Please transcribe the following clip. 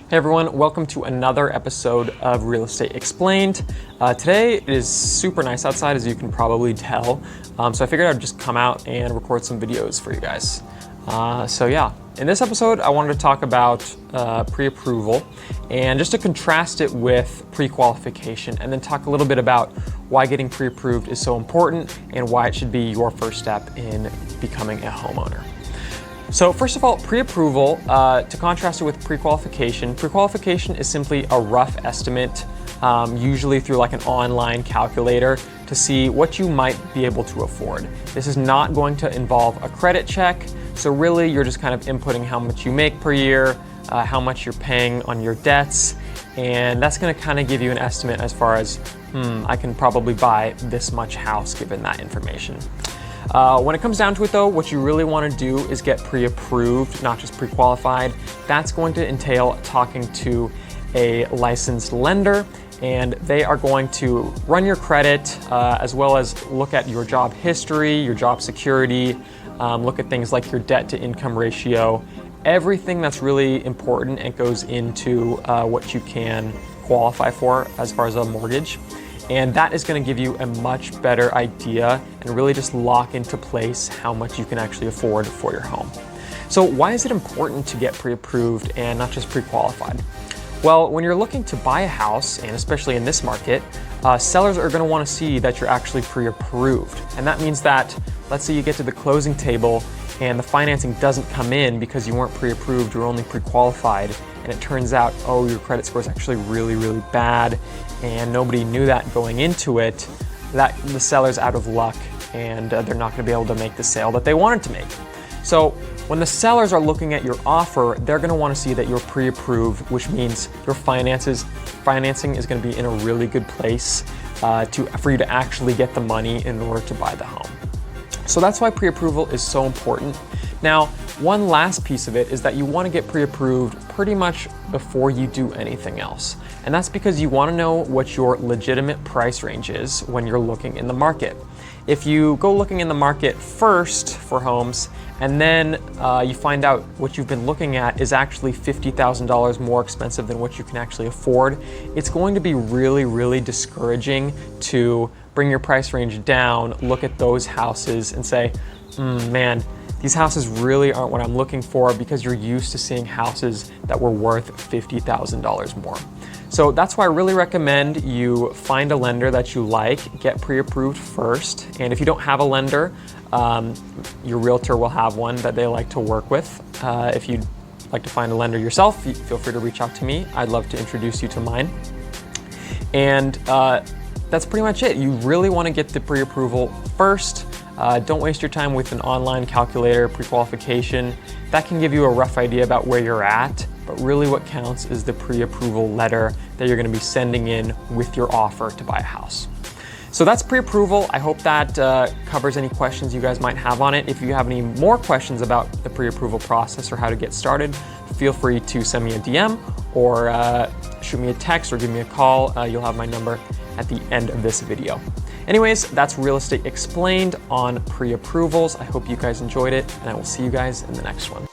Hey everyone, welcome to another episode of Real Estate Explained. Today it is super nice outside, as you can probably tell, so I figured I'd just come out and record some videos for you guys. In this episode I wanted to talk about pre-approval and just to contrast it with pre-qualification, and then talk a little bit about why getting pre-approved is so important and why it should be your first step in becoming a homeowner. So first of all, pre-approval, to contrast it with pre-qualification, pre-qualification is simply a rough estimate, usually through like an online calculator, to see what you might be able to afford. This is not going to involve a credit check, so really you're just kind of inputting how much you make per year, how much you're paying on your debts, and that's going to kind of give you an estimate as far as, I can probably buy this much house given that information. When it comes down to it though, what you really want to do is get pre-approved, not just pre-qualified. That's going to entail talking to a licensed lender, and they are going to run your credit as well as look at your job history, your job security, look at things like your debt to income ratio, everything that's really important and goes into what you can qualify for as far as a mortgage. And that is going to give you a much better idea and really just lock into place how much you can actually afford for your home. So why is it important to get pre-approved and not just pre-qualified? Well, when you're looking to buy a house, and especially in this market, sellers are going to want to see that you're actually pre-approved. And that means that, let's say you get to the closing table and the financing doesn't come in because you weren't pre-approved, you're only pre-qualified, and it turns out, oh, your credit score is actually really, really bad, and nobody knew that going into it, that the seller's out of luck and they're not going to be able to make the sale that they wanted to make. So when the sellers are looking at your offer, they're going to want to see that you're pre-approved, which means your financing is going to be in a really good place for you to actually get the money in order to buy the home. So that's why pre-approval is so important. Now, one last piece of it is that you want to get pre-approved pretty much before you do anything else. And that's because you want to know what your legitimate price range is when you're looking in the market. If you go looking in the market first for homes, and then you find out what you've been looking at is actually $50,000 more expensive than what you can actually afford, it's going to be really, really discouraging to bring your price range down, look at those houses and say, man, these houses really aren't what I'm looking for, because you're used to seeing houses that were worth $50,000 more. So that's why I really recommend you find a lender that you like, get pre-approved first. And if you don't have a lender, your realtor will have one that they like to work with. If you'd like to find a lender yourself, feel free to reach out to me. I'd love to introduce you to mine. And that's pretty much it. You really want to get the pre-approval first. Don't waste your time with an online calculator, pre-qualification. That can give you a rough idea about where you're at, but really what counts is the pre-approval letter that you're going to be sending in with your offer to buy a house. So that's pre-approval. I hope that covers any questions you guys might have on it. If you have any more questions about the pre-approval process or how to get started, feel free to send me a DM or shoot me a text or give me a call. You'll have my number at the end of this video. Anyways, that's Real Estate Explained on pre-approvals. I hope you guys enjoyed it, and I will see you guys in the next one.